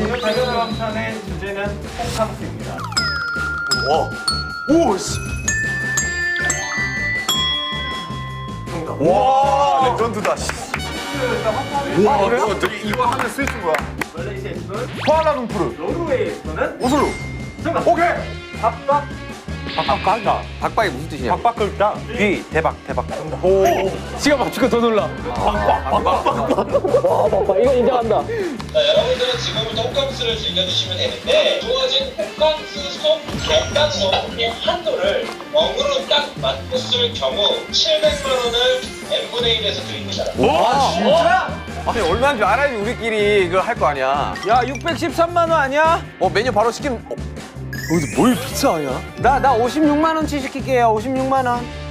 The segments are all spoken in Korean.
대전왕천의 주제는 호캉스입니다. 오, 씨. 와, 레전드다. 씨. 와, 그래요? 이거 하면 쓸 줄 거야. 말레이시아에서는 쿠알라룸푸르. 노르웨이에서는 오슬로. 정답. 오케이. 박박. 박박하다. 박박이 무슨 뜻이냐? 박박 긁다. 귀 대박. 오. 지가 맞추고 더 놀라. 이거 인정한다. 자, 여러분들은 지금부터 호캉스를 즐겨주시면 되는데 주어진 호캉스 속 객단성의 한도를 엉으로 딱 맞췄을 경우 700만 원을 n분의 1에서 드립니다. 와, 진짜? 아니 얼마인 줄 알아야지 우리끼리 그걸 할 거 아니야. 야 613만 원 아니야? 메뉴 바로 시키면 근데 뭘 피자 아니야? 나 56만 원치 시킬게요. 56만 원.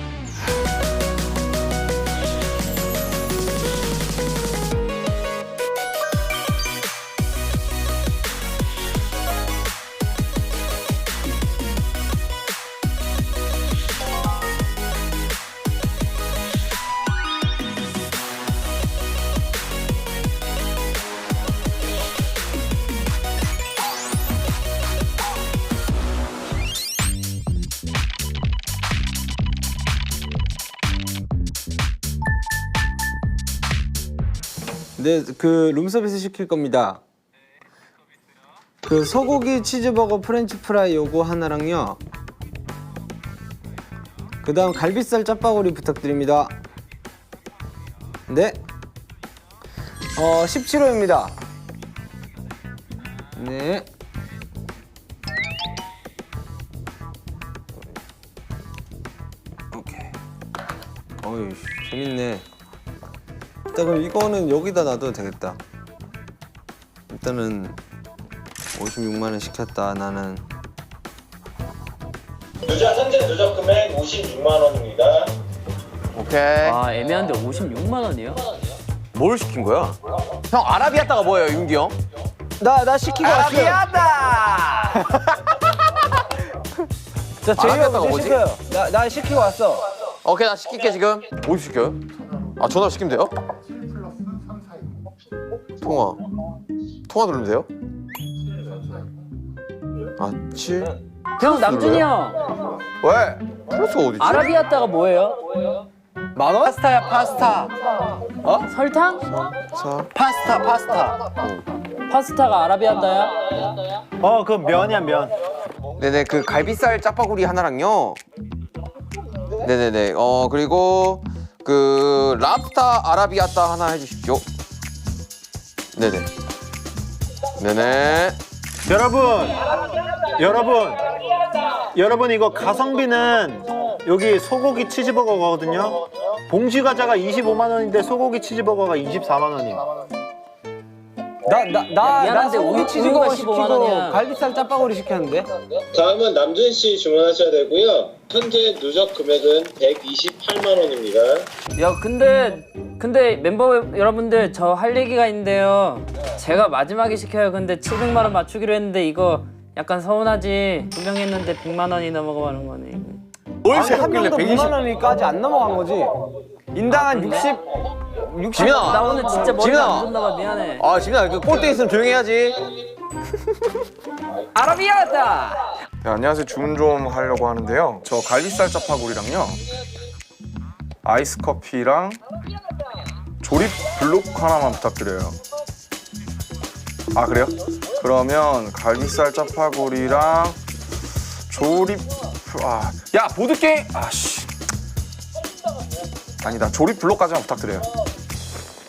네, 그 룸서비스 시킬 겁니다. 그 소고기 치즈버거 프렌치 프라이 요거 하나랑요. 그다음 갈비살 짜파구리 부탁드립니다. 네. 17호입니다. 네. 오케이. 어이, 재밌네. 일단 그럼 이거는 여기다 놔둬도 되겠다. 일단은 56만 원 시켰다. 나는 현재 누적 금액 56만 원입니다. 오케이. 아 애매한데 56만 원이요? 뭘 시킨 거야? 형 아라비아따가 뭐예요, 윤기 형? 나 시키고 왔어요. 아라비아따. 자 제이홉 아라비아따가 제 뭐지? 시켜요. 나 시키고 왔어. 오케이 나 시킬게 지금. 뭐 시켜요? 아 전화 시키면 돼요? 통화 누르면 돼요? 아 7? 형 남준이 형 왜? 플러스가 어딨지? 아라비아따가 뭐예요? 만 원? 파스타야 파스타. 설탕? 자, 파스타. 파스타가 아라비아따야? 그 면이야 면. 네네 그 갈비살 짜파구리 하나랑요. 네네네 그리고 그 랍스타 아라비아따 하나 해주십시오. 네네. 네네. 여러분 이거 가성비는 여기 소고기 치즈버거거든요. 봉지 과자가 25만 원인데 소고기 치즈버거가 24만 원이에요. 나 미안한데 소고기 우유가 치즈버거 15만 시키고 원이야. 갈비살 짜파구리 시켰는데. 다음은 남준 씨 주문하셔야 되고요. 현재 누적 금액은 128만 원입니다. 야 근데 멤버 여러분들 저 할 얘기가 있는데요. 제가 마지막에 시켜요. 근데 700만 원 맞추기로 했는데 이거 약간 서운하지. 분명했는데 100만 원이 넘어가는 거네. 뭘 한 시켰길래 명도 120? 100만 원이까지 안 넘어간 거지. 인당 한 60. 지민아. 나 오늘 진짜 머리 지민아. 안 좋나 봐. 미안해. 아 지민아 그 꼴대 있으면 조용히 해야지. 아라비아따. 네, 안녕하세요. 주문 좀 하려고 하는데요. 저 갈비살 짜파구리랑요. 아이스 커피랑 조립 블록 하나만 부탁드려요. 아, 그래요? 그러면 갈비살 짜파구리랑 조립 야, 보드게임. 아씨. 아니다. 조립 블록까지만 부탁드려요.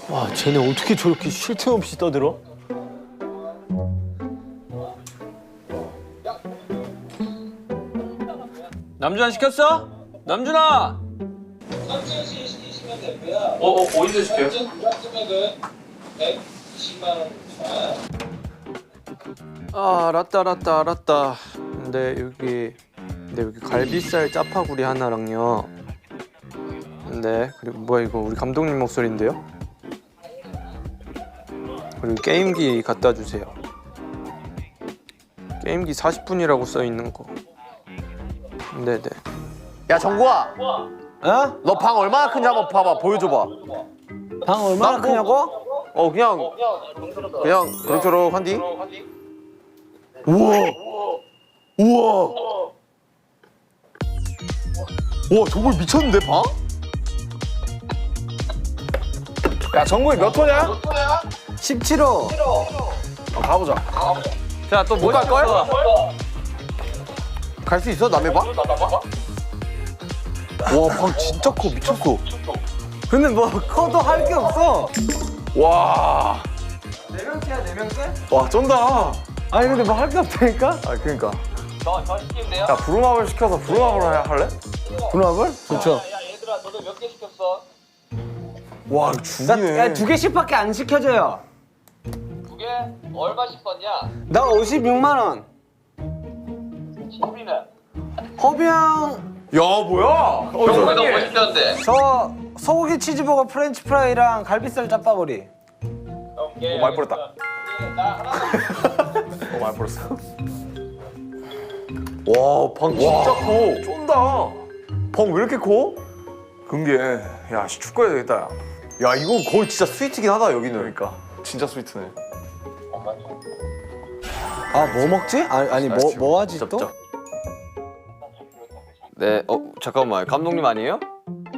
와, 쟤네 어떻게 저렇게 쉴 틈 없이 떠들어? 남준아 시켰어? 남준아. 남준 씨 시키시면 되고요. 어디서 시켜요? 현재 누적 금액은 120만 원입니다. 아, 알았다. 근데 여기 갈비살 짜파구리 하나랑요. 네, 그리고 뭐야 이거 우리 감독님 목소리인데요? 그리고 게임기 갖다 주세요. 게임기 40분이라고 써 있는 거. 네네. 야 정구아, 어? 너 방 얼마나 큰지 한번 봐봐, 보여줘봐. 방 얼마나 크냐고? 그냥 그럭저럭 한디. 우와, 우와, 와 정말 미쳤는데 방? 야 정국이 몇 호냐? 17호. 가보자. 자, 또 뭐 갈 거야? 시켰어? 갈 수 있어 남의 방? 와 방 진짜 커, 미쳤어. 근데 뭐 커도 할 게 없어. 와. 4명째야 4명째? 와 쩐다. 아니 근데 뭐 할 게 없다니까? 아 그러니까. 저 시키면 자 부루마블 시켜서 부루마블 할래? 브루마블? 좋죠. 야 얘들아 너도 몇 개 시켰어? 와 죽이네. 야, 2개씩밖에 안 시켜줘요. 2개? 얼마씩 썼냐? 나 56만 원. 진비는? 허비 형, 야 뭐야? 정국이 너뭐 시켰는데? 저 소고기 치즈버거 프렌치 프라이랑 갈비살 짭바구리. 오케이 많이 뿌렸다. 나 하나 많이 벌었어. 와 방 진짜 커. 쫀다. 방 왜 이렇게 커? 근게 야 축구해야 되겠다. 야. 야 이건 거의 진짜 스위트긴 하다 여기는. 그러니까 진짜 스위트네. 아, 뭐 먹지? 아니 뭐 하지 또? 네, 잠깐만. 감독님 아니에요?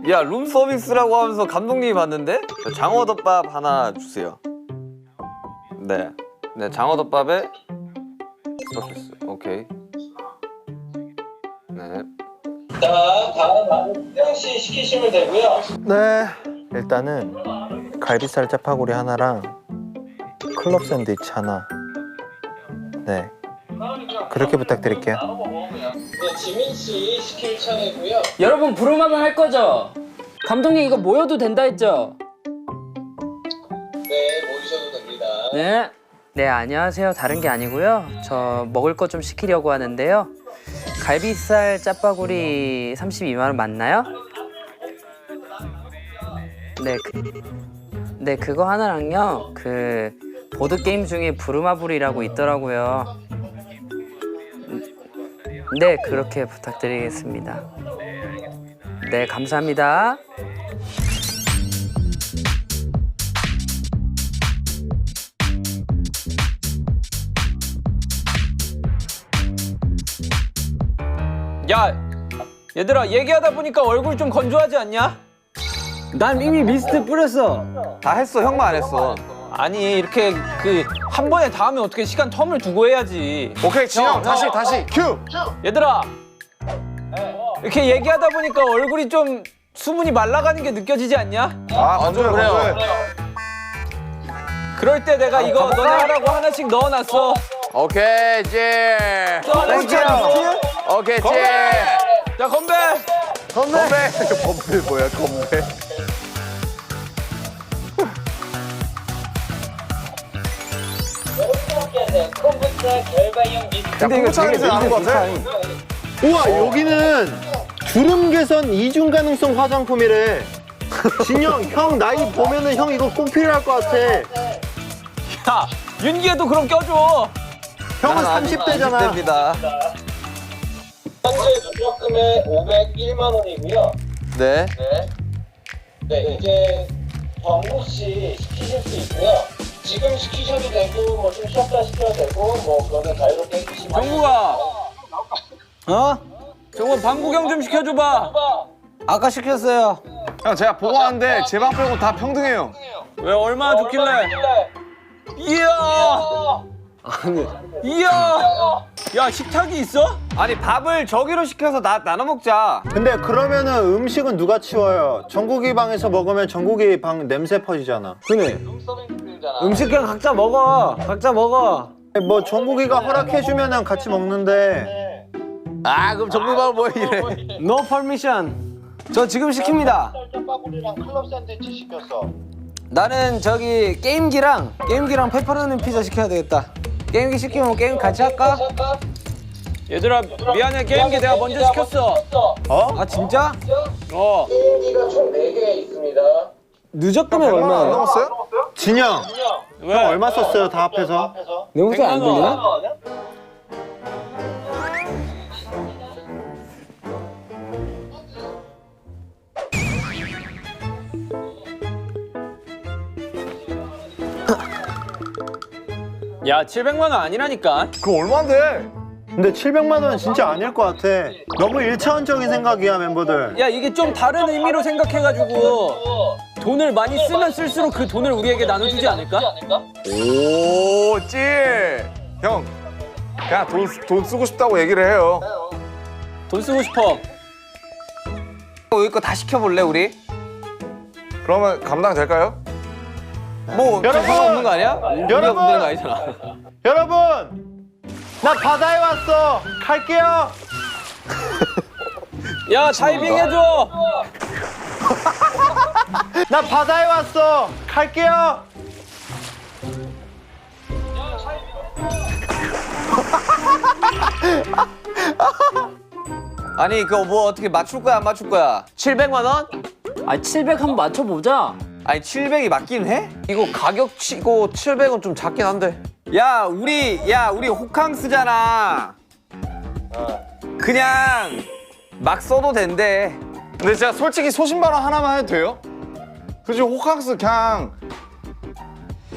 야, 룸 서비스라고 하면서 감독님이 봤는데? 장어덮밥 하나 주세요. 네. 네, 장어덮밥에 서비스. 오케이. 네. 자 다음 태영씨 시키시면 되고요 네. 일단은 갈비살 짜파구리 하나랑 클럽 샌드위치 하나. 네. 그렇게 부탁드릴게요. 네, 지민씨 시킬 차례고요 여러분 부르마블 할 거죠? 감독님 이거 모여도 된다 했죠? 네 모이셔도 됩니다 네. 네, 안녕하세요. 다른 게 아니고요. 저 먹을 거 좀 시키려고 하는데요. 갈비살 짜파구리 32만 원 맞나요? 네, 네 그거 하나랑요. 그 보드 게임 중에 부루마블이라고 있더라고요. 네, 그렇게 부탁드리겠습니다. 네, 감사합니다. 야, 얘들아, 얘기하다 보니까 얼굴 좀 건조하지 않냐? 난 이미 미스트 뿌렸어. 다 했어, 형만 안 했어. 아니, 이렇게 한 번에 다 하면 어떻게 시간 텀을 두고 해야지. 오케이 진영 다시 큐. 얘들아, 이렇게 얘기하다 보니까 얼굴이 좀 수분이 말라가는 게 느껴지지 않냐? 아 건조해 건조해. 그럴 때 내가 이거 너네 하라고 하나씩 넣어놨어. 오케이 찌. 땡큐. 오케이 찌. 자, 건배. 건배. 건배 뭐야 건배. 컴퓨터 결과형 미스 근데 이거 되게 콩차에서 나온 거 같아. 우와, 여기는 주름 개선 이중 가능성 화장품이래. 진영, 형 나이 보면은 형 이거 꼭 필요할 것 같아. 야, 윤기에도 그럼 껴줘. 형은 30대잖아. 됩니다. 현재 누적 금액 501만 원이고요 네. 네 이제 정국 씨 시키실 수 있고요 지금 시키셔도 되고 뭐 좀 쉬었다 시켜도 되고 뭐 그거는 자유롭게 해주시면 정국아, 어? 저거 방 구경 좀 시켜줘봐. 아까 시켰어요. 형 제가 보고 왔는데 제 방 빼고 다 평등해요. 왜 얼마나 좋길래? 이야, 아니, 이야. 야, 식탁이 있어? 아니, 밥을 저기로 시켜서 나눠 먹자. 근데 그러면은 음식은 누가 치워요? 정국이 방에서 먹으면 정국이 방 냄새 퍼지잖아. 그네. 서비스 드리잖아 음식 그냥 각자 먹어. 각자 먹어. 뭐 정국이가 허락해주면은 같이 먹는데. 아 그럼 정국방은 뭐 이래? No permission. 저 지금 시킵니다. 짜파구리랑 클럽 샌드위치 시켰어 나는 저기 게임기랑 페퍼로니 피자 시켜야 되겠다. 게임기 시키면 게임 같이 할까? 얘들아 미안해 게임기 내가 먼저 시켰어. 아 진짜? 게임기가 총 4개 있습니다. 누적금액 얼마야? 넘었어요? 진영, 왜? 형 얼마 썼어요 다 합해서? 내 목소리 안 들리나? 야 700만 원 아니라니까. 그거 얼마인데? 근데 700만 원은 진짜 아닐 것 같아. 너무 일차원적인 생각이야 멤버들. 야 이게 좀 다른 의미로 생각해가지고 돈을 많이 쓰면 쓸수록 그 돈을 우리에게 나눠주지 않을까? 오, 찔! 형, 그냥 돈 쓰고 싶다고 얘기를 해요. 돈 쓰고 싶어. 여기 거 다 시켜볼래 우리? 그러면 감당될까요? 뭐 여러분! 상관없는 거 아니야? 우리가 여러분! 문제는 거 아니잖아. 여러분, 나 바다에 왔어. 갈게요. 야 타이밍 해줘. 나 바다에 왔어. 갈게요. 아니 그거 뭐 어떻게 맞출 거야 안 맞출 거야? 700만 원? 아 700 한번 맞춰보자. 아니 700이 맞긴 해? 이거 가격 치고 700은 좀 작긴 한데. 야 우리 호캉스잖아. 그냥 막 써도 된대. 근데 제가 솔직히 소신발언 하나만 해도 돼요? 그치, 호캉스 그냥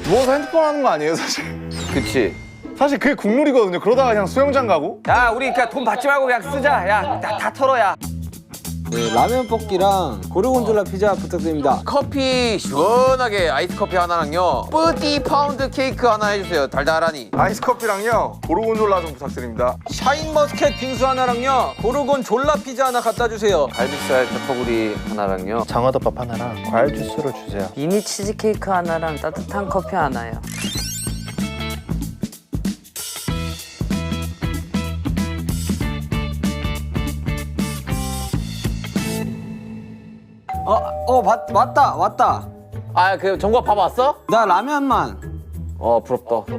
누워서 핸드폰 하는 거 아니에요, 사실? 그치. 사실 그게 국룰이거든요. 그러다가 그냥 수영장 가고. 야 우리 그냥 돈 받지 말고 그냥 쓰자. 야 다 털어 야. 네, 라면 볶기랑 고르곤졸라 피자 부탁드립니다. 커피 시원하게 아이스 커피 하나랑요. 뿌띠 파운드 케이크 하나 해주세요. 달달하니. 아이스 커피랑요, 고르곤졸라 좀 부탁드립니다. 샤인머스켓 빙수 하나랑요. 고르곤 졸라 피자 하나 갖다 주세요. 갈비살 페퍼구리 하나랑요. 장어덮밥 하나랑 과일 주스로 주세요. 미니 치즈케이크 하나랑 따뜻한 커피 하나요. 왔다. 아 그 정국 밥 왔어? 나 라면만. 부럽다.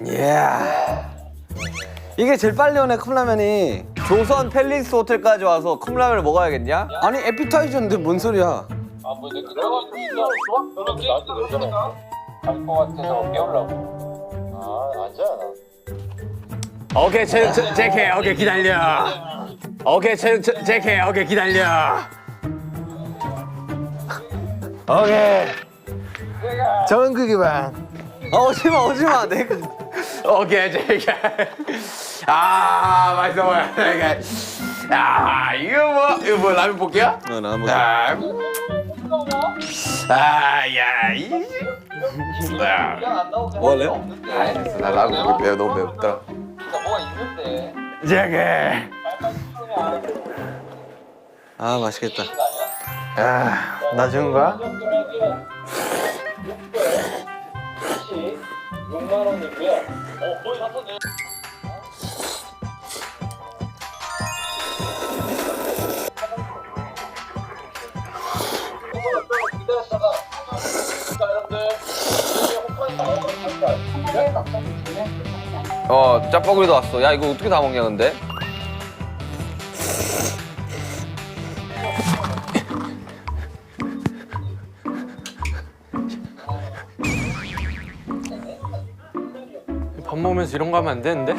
이야. 이게 제일 빨리 오네 컵라면이. 조선 팰리스 호텔까지 와서 컵라면을 먹어야겠냐? 아니 에피타이저인데 뭔 소리야? 아, 뭐, 근데 그런 그런 게 나한테 그러잖아. 갈것 같아서 깨우려고. 아, 아니잖아. 오케이 제케 오케이 기다려. 오케이 제케 오케이 기다려. 오케이. 좋은 크기만. 오지마. 내가. 오케이 제케. 아 맛있어 보여. 아 이거 뭐 라면 볶기야? 나 먹어. 아야 이. 먹을래요? 알겠어 나 라면 매워 너무 맵더라. 뭐가 있는데. 제케. 아 맛있겠다. 나 주는 거야? 6만 원이고요. 거의 다 썼네. 기다렸다가 여러분들 짜파구리도 왔어. 야 이거 어떻게 다 먹냐 근데? 밥 먹으면서 이런 거 하면 안 되는데?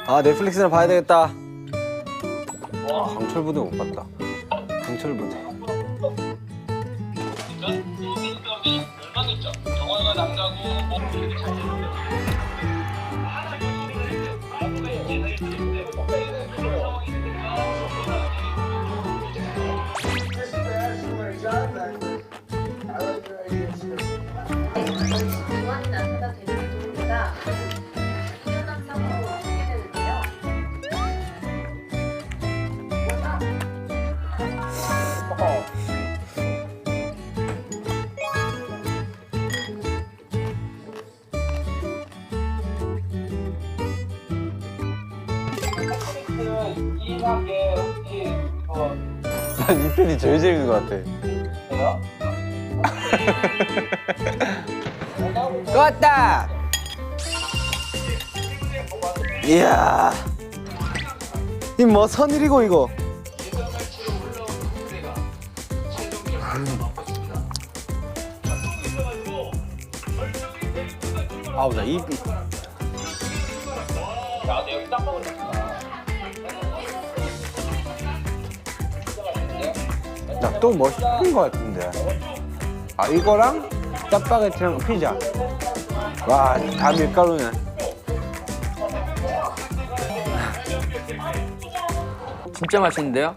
아 넷플릭스나 봐야 되겠다. 강철부대 못 봤다. 강철부대. 얼마겠죠? 정화가 남자고 뭐 난 이 편이 제일 재밌는 것 같아. 껐다. 이야. 이 뭐 선일이고 이거. 아우 나 입이. 나 또 뭐 시킨 거 같은데. 아 이거랑 짜파게티랑 피자. 와 다 밀가루네. 진짜 맛있는데요?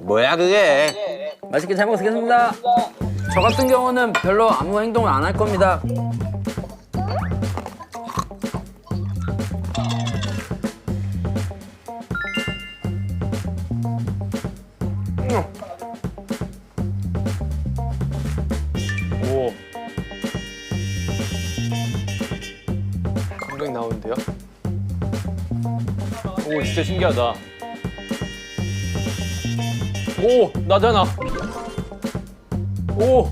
뭐야 그게? 맛있게 잘 먹겠습니다. 저 같은 경우는 별로 아무 행동을 안 할 겁니다. 오. 감각이 나오는데요? 오, 진짜 신기하다. 오, 나잖아. 오.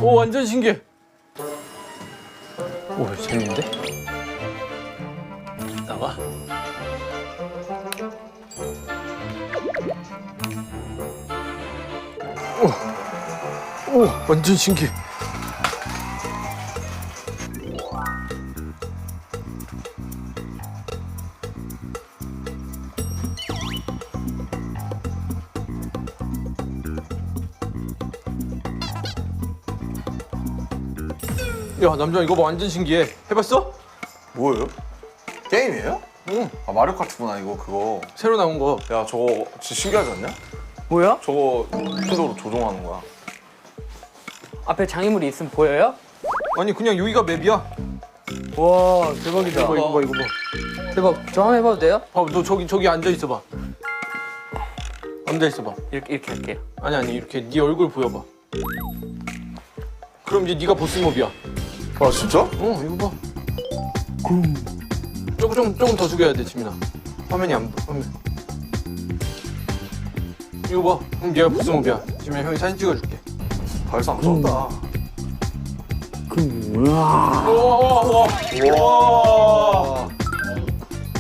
오, 완전 신기해. 오, 재밌는데? 나와. 오, 완전 신기해. 야, 남자 이거 봐, 완전 신기해. 해봤어? 뭐예요? 게임이에요? 응. 아 마리오 카트구나 이거 그거. 새로 나온 거. 야 저거 진짜 신기하지 않냐? 뭐야? 저거 닌텐도로 조종하는 거야. 앞에 장애물이 있으면 보여요? 아니 그냥 여기가 맵이야. 와 대박이다. 이거 봐. 대박. 저 한번 해봐도 돼요? 봐봐, 너 저기 앉아 있어봐. 앉아 있어봐. 이렇게 할게요. 아니 이렇게 네 얼굴 보여봐. 그럼 이제 네가 보스몹이야. 아 진짜? 이거 봐. 조금 더 숙여야 돼, 지민아. 화면이 안 보여. 화면. 이거 봐. 그럼 얘가 보스몹이야. 지민아, 형이 사진 찍어줄게. 발사 무섭다. 우와. 우와.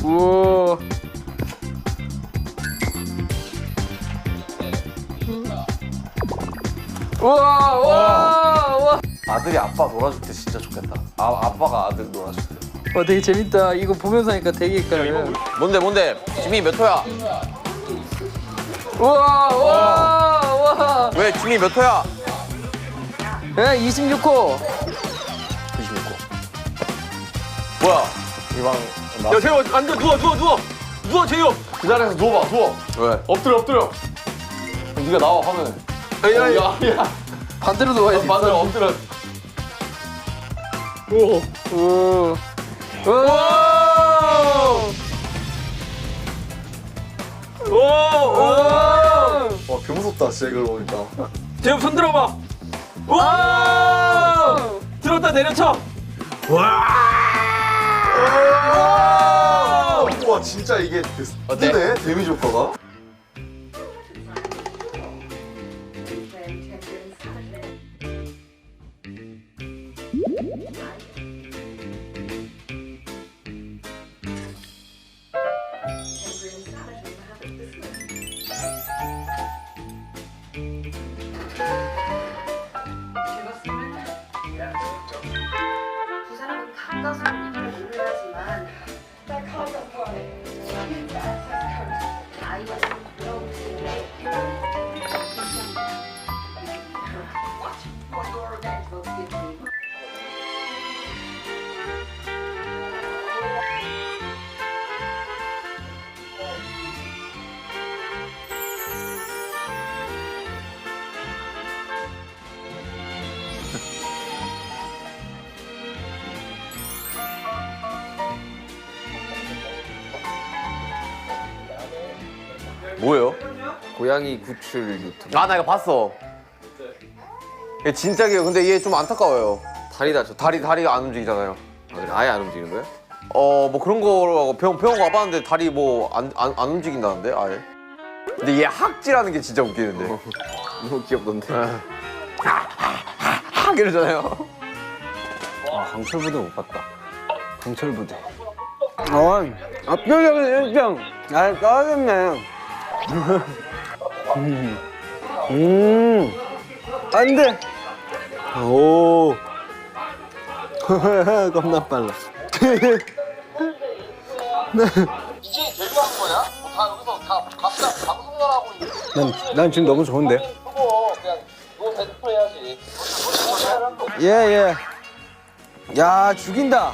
우와. 우와 우와 우와. 아들이 아빠 놀아줄 때 진짜 좋겠다. 아빠가 아들 놀아줄 때. 와 되게 재밌다. 이거 보면서 하니까 되게 헷갈려. 뭔데? 지민이 몇 호야? 우와 우와 우와. 왜 지민이 몇 호야? 네 26호. 26호. 뭐야? 이방 나. 야, 재호, 앉아. 누워, 재호. 그 자리에서 누워봐. 누워. 왜? 엎드려. 그럼 네가 나와 화면에. 야. 반대로 누워야지. 맞아 엎드려. 오. 오. 와 개무섭다 진짜 이걸 보니까. 재호, 손 들어봐. 와! 들었다 내려쳐. 와 진짜 이게 뜨네 데미지 효과가. 두 사람은 가까워서 얘기를 모르지만 아이가 좀 부러운데 뭐예요? 고양이 구출 유튜브. 아 나 이거 봤어. 얘 진짜 귀여워. 근데 얘 좀 안타까워요. 다리다 저. 다리가 안 움직이잖아요. 그래? 아예 안 움직이는 거야? 뭐 그런 거라고 병원 와봤는데 다리 뭐 안 움직인다는데 아예. 근데 얘 학지라는 게 진짜 웃기는데. 너무 귀엽던데. 학 이러잖아요. 강철부대 못 봤다. 강철부대. 압도적인 1등. 아 까졌네. 안 돼. 오. 겁나 빨라. 이게 대비한 거야? 다 여기서 다 각자 방송만 하고 있는 난 지금 너무 좋은데. 거 그냥 그거 대표 해야지. 예. 야, 죽인다.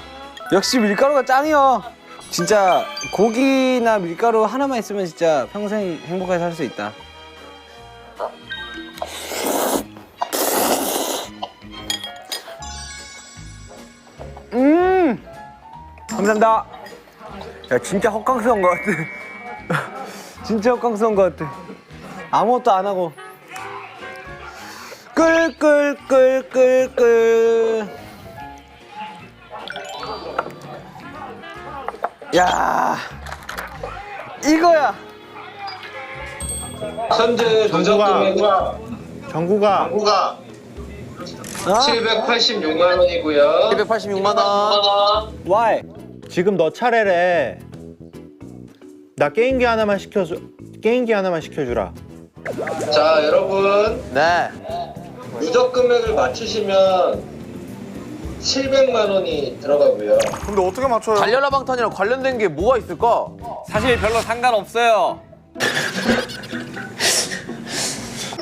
역시 밀가루가 짱이야. 진짜 고기나 밀가루 하나만 있으면 진짜 평생 행복하게 살 수 있다. 감사합니다. 야, 진짜 헛강스러운 것 같아. 진짜 헛강스러운 것 같아. 아무것도 안 하고. 끌. 야, 이거야. 현재 누적 금액은 정구가 786만 원이고요. 786만 원. Why? 지금 너 차례래. 나 게임기 하나만 시켜주라. 자, 여러분 네. 누적 금액을 맞추시면 700만 원이 들어가고요. 근데 어떻게 맞춰요? 달려라 방탄이랑 관련된 게 뭐가 있을까? 사실 별로 상관없어요.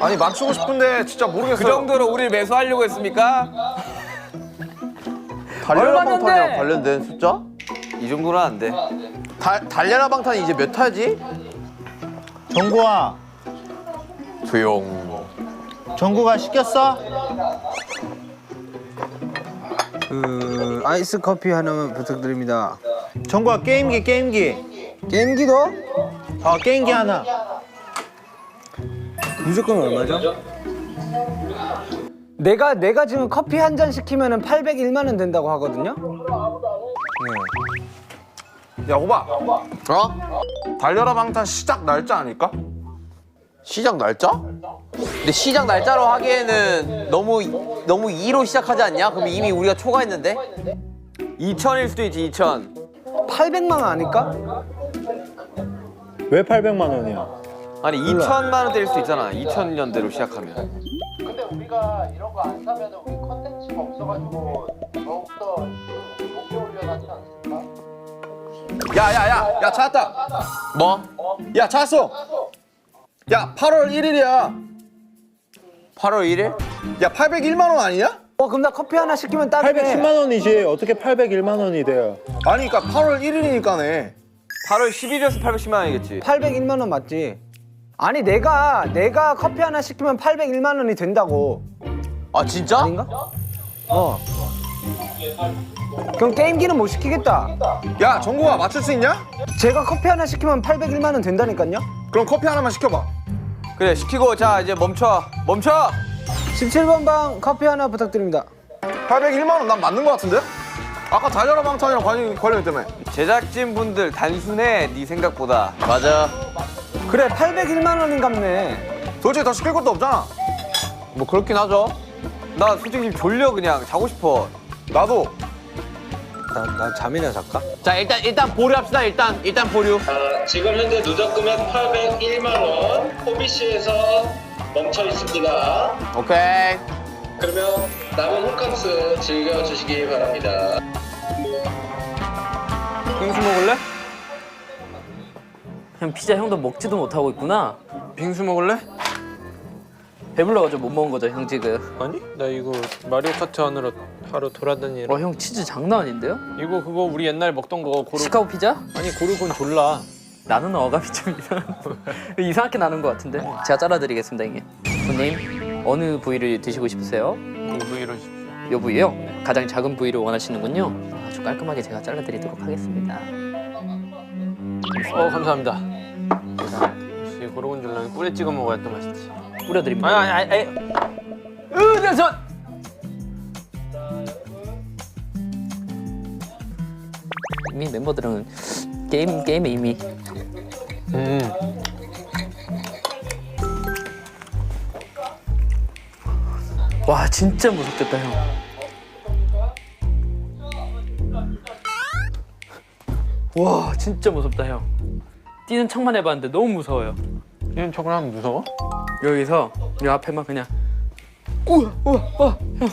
아니 맞추고 싶은데 진짜 모르겠어요. 그 정도로 우리를 매수하려고 했습니까? 달려라 얼마인데? 방탄이랑 관련된 숫자? 이 정도는 안 돼. 달려라 방탄이 이제 몇 타지? 정구아, 조용. 정구가 시켰어? 아이스 커피 하나만 부탁드립니다. 정구아, 게임기. 게임기도? 게임기 하나. 무조건 얼마죠? 내가 지금 커피 한 잔 시키면은 801만 원 된다고 하거든요. 야 오바. 어? 달려라 방탄 시작 날짜 아닐까? 시작 날짜? 근데 시작 날짜로 하기에는 너무 2로 시작하지 않냐? 그럼 이미 우리가 초과했는데? 2000일 수도 있지, 2000. 800만 원 아닐까? 왜 800만 원이야? 아니 2천만 원대일 수도 있잖아. 2000년대로 시작하면. 근데 우리가 이런 거 안 사면 우리 컨텐츠가 없어가지고 더욱더 높게 올려야 하지 않습니까? 야 찾았다. 뭐? 야 찾았어. 야 8월 1일이야. 8월 1일? 야 801만 원 아니냐? 그럼 나 커피 하나 시키면 딱이네. 810만 원이지. 어떻게 801만 원이 돼요? 아니 그러니까 8월 1일이니까네. 8월 10일이어서 810만 원이겠지. 801만 원 맞지? 아니 내가 커피 하나 시키면 801만 원이 된다고. 아 진짜? 아닌가? 그럼 게임기는 못 시키겠다. 야 정국아 맞출 수 있냐? 제가 커피 하나 시키면 801만 원 된다니까요? 그럼 커피 하나만 시켜봐. 그래 시키고 자 이제 멈춰. 17번 방 커피 하나 부탁드립니다. 801만 원 난 맞는 거 같은데? 아까 달려라 방탄이랑 관련했다며. 제작진 분들 단순해 네 생각보다. 맞아. 그래 801만 원인갑네. 솔직히 더 시킬 것도 없잖아. 뭐 그렇긴 하죠. 나 솔직히 지금 졸려 그냥 자고 싶어. 나도. 나 잠이나 잘까? 자 일단 보류합시다. 일단 보류. 지금 현재 누적 금액 801만 원 호비씨에서 멈춰 있습니다. 오케이. 그러면 남은 홈캉스 즐겨주시기 바랍니다. 빙수 먹을래? 형 피자 형도 먹지도 못하고 있구나. 빙수 먹을래? 배불러가지고 못 먹은 거죠 형 지금. 아니? 나 이거 마리오 카트 하느라 하루 돌아다니라. 형 치즈 장난 아닌데요? 이거 그거 우리 옛날에 먹던 거 고르. 시카고 피자? 아니 고르곤 졸라. 나는 어감이 좀 이상하게 나는 것 같은데. 제가 잘라드리겠습니다 형님. 손님 어느 부위를 드시고 싶으세요? 뭐 이런. 요 부위요? 가장 작은 부위를 원하시는군요. 아주 깔끔하게 제가 잘라드리도록 하겠습니다. 감사합니다. 역시 고르곤 졸라는 꿀에 찍어 먹어야 또 맛있지. 뿌려드립니다. 아니. 이미 멤버들은 게임에 이미 와 진짜 무섭겠다 형. 와 진짜 무섭다 형. 뛰는 척만 해봤는데 너무 무서워요. 뛰는 척을 하면 무서워? 여기서 이 앞에만 그냥 우와 우와 와 형.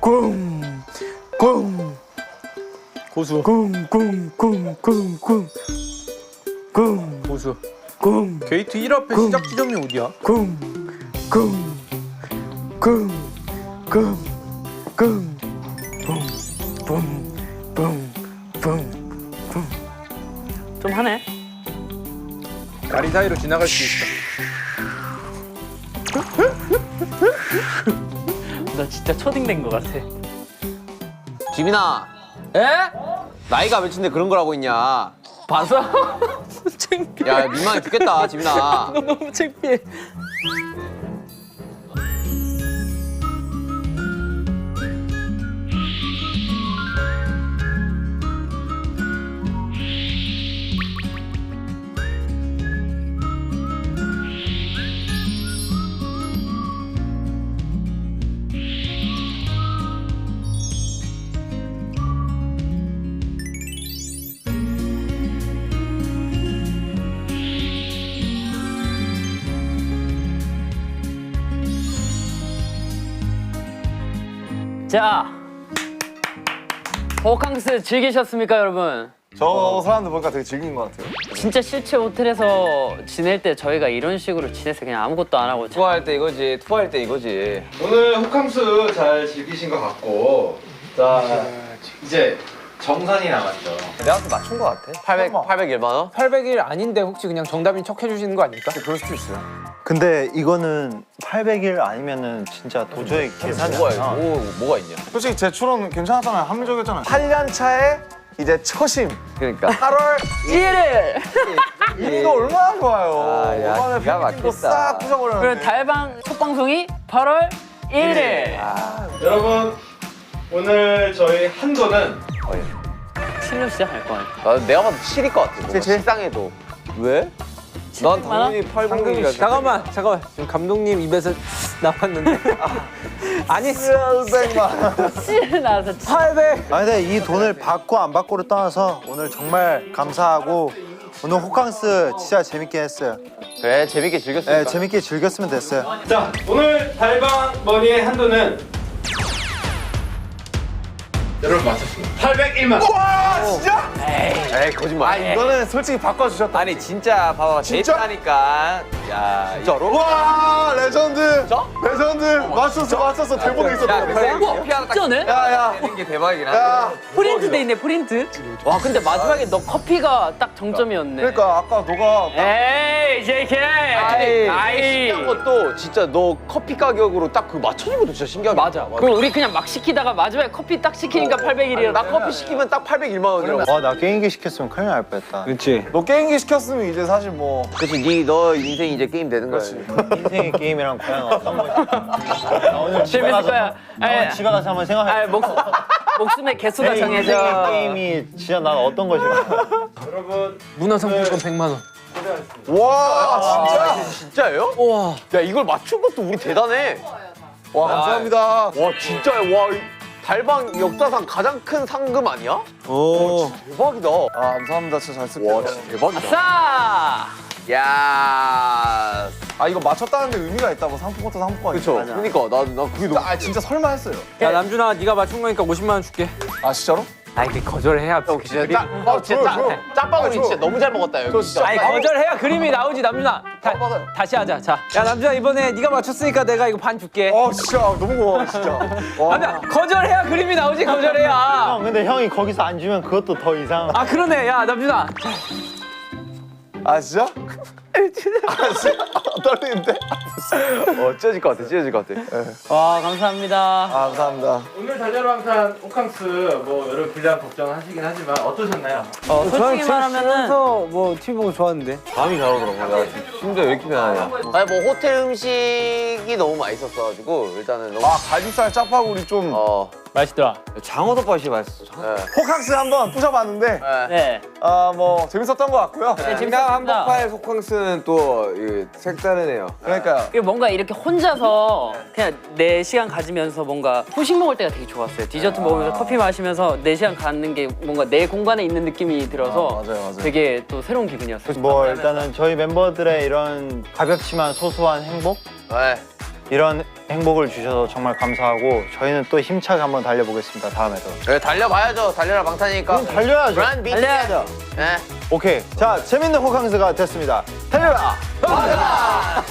꿍꿍꿍꿍 고수 꿍꿍꿍꿍꿍 고수 꿍 게이트 1 앞에 시작 지점이 어디야? 좀 하네. 다리 사이로 지나갈 수 있어. 나 진짜 초딩된 것 같아. 지민아, 에? 나이가 몇인데 그런 걸 하고 있냐? 봐서? 창피해. 야, 민망해 죽겠다, 지민아. 너무 창피해. 자, 호캉스 즐기셨습니까, 여러분? 저 사람들 보니까 되게 즐긴 것 같아요. 진짜 실제 호텔에서 지낼 때 저희가 이런 식으로 지내서 그냥 아무것도 안 하고 투어할 때 이거지. 투어할 때 이거지. 오늘 호캉스 잘 즐기신 것 같고, 자 이제 정산이 남았죠. 내가 또 맞춘 것 같아. 801만 원? 800일 아닌데 혹시 그냥 정답인 척 해주시는 거 아닐까? 그럴 수도 있어요. 근데 이거는 800일 아니면은 진짜 도저히 계산이 안 나. 뭐가 있냐? 솔직히 제 추론은 괜찮았잖아요. 합리적이었잖아요. 8년 차에 이제 처심. 그러니까. 8월 1일! 이거 얼마나 좋아요. 아, 야, 이번에 기가 팬미팅도 막히다. 싹 그리고 부셔버렸는데. 달방 첫 방송이 8월 1일! 여러분 오늘 저희 한도는 7로 시작할 거 같아. 내가 봐도 7일 것 같아. 뭔가 식상해도. 왜? 난 당연히 801이라. 잠깐만. 지금 감독님 입에서 나왔는데. 아니, 800만. 7 나와서 800. 아 근데 이 돈을 받고 안 받고를 떠나서 오늘 정말 감사하고 오늘 호캉스 진짜 재밌게 했어요. 그래, 재밌게 즐겼으니까. 네, 재밌게 즐겼으면 됐어요. 자, 오늘 달방 머니의 한도는 여러분 맞췄습니다. 801만. 와 진짜? 에이, 거짓말. 이거는 솔직히 바꿔주셨다. 아니, 진짜 봐봐. 진짜? 데이트하니까. 야, 진짜로? 와 레전드. 레전드. 맞췄어. 대본에 있었다. 커피 하나 딱 진짜네? 야야. 되는 게 대박이긴 야. 하네. 프린트 돼 있네, 프린트. 와, 근데 마지막에 너 커피가 딱 정점이었네. 그러니까 아까 너가 에이, JK! 신기한 것도 진짜 너 커피 가격으로 딱 그 맞춰진 것도 진짜 신기하다. 맞아. 그럼 우리 그냥 막 시키다가 마지막에 커피 딱 시키니까 800일이었어. 나 커피 시키면 딱 801만 원이라고. 와 나 게임기 시켰으면 큰일 날 뻔했다. 그렇지. 너 게임기 시켰으면 이제 사실 뭐 그렇지, 너 인생 이제 게임 되는 거야. 인생의 게임이랑 과연 어떤 거지? 나 오늘 집에 재밌을 가서 거야. 에이, 집에 가서 한번 생각해. 아이, 목숨의 개수가 내 인생의 정해져. 게임이 진짜 난 어떤 것일까? 문화상품권 100만 원. 와 진짜. 진짜예요? 우와. 야, 이걸 맞춘 것도 우리 대단해. 와 감사합니다. 와, 진짜야. 와, 달방 역사상 가장 큰 상금 아니야? 오. 대박이다. 아 감사합니다. 진짜 잘 쓸게요. 와, 진짜 대박이다. 싸! 야. 아 이거 맞췄다는데 의미가 있다고 상품권도 상품권. 그쵸. 그러니까 나 그게 너무. 아 진짜 설마 했어요. 야, 남준아, 네가 맞춘 거니까 50만 원 줄게. 아 진짜로? 아이, 그 거절해야. 진짜 줘요. 짬밥을 진짜 너무 잘 먹었다 여기. 진짜. 아니, 거절해야 그림이 나오지, 남준아. 다시 하자. 자. 야, 남준아, 이번에 네가 맞췄으니까 내가 이거 반 줄게. 진짜 너무 고마워 진짜. 남준아, 거절해야 그림이 나오지, 거절해야. 형 근데 형이 거기서 안 주면 그것도 더 이상. 아, 그러네. 야, 남준아. 아 진짜? 떨리는데? 찢어질 것 같아, 찢어질 것 같아. 와 감사합니다. 아, 감사합니다. 오늘 달려라 방탄 호캉스 뭐 여러 불리한 걱정하시긴 하지만 어떠셨나요? 솔직히 말하면은 뭐 TV 보고 좋았는데. 잠이 잘 오더라고. 나 심지어 왜 이렇게 편하냐. 아니 뭐 호텔 음식이 너무 맛있었어가지고 일단은 너무. 아, 갈비살 짭파구리 좀. 맛있더라. 장어덮밥이 맛있어. 호캉스 한번 부셔봤는데, 네. 뭐, 재밌었던 것 같고요. 재밌었습니다. 한복팔 호캉스는 또 색다르네요. 그러니까요. 이게 뭔가 이렇게 혼자서 그냥 내 시간 가지면서 뭔가 후식 먹을 때가 되게 좋았어요. 디저트 먹으면서 커피 마시면서 내 시간 갖는 게 뭔가 내 공간에 있는 느낌이 들어서 맞아요. 되게 또 새로운 기분이었어요. 뭐 일단은 저희 멤버들의 이런 가볍지만 소소한 행복 네. 이런 행복을 주셔서 정말 감사하고 저희는 또 힘차게 한번 달려보겠습니다. 다음에도. 네, 달려봐야죠. 달려라 방탄이니까. 달려야죠. 달려야죠. 네. 오케이. 자, 재밌는 호캉스가 됐습니다. 달려라. 뭐야.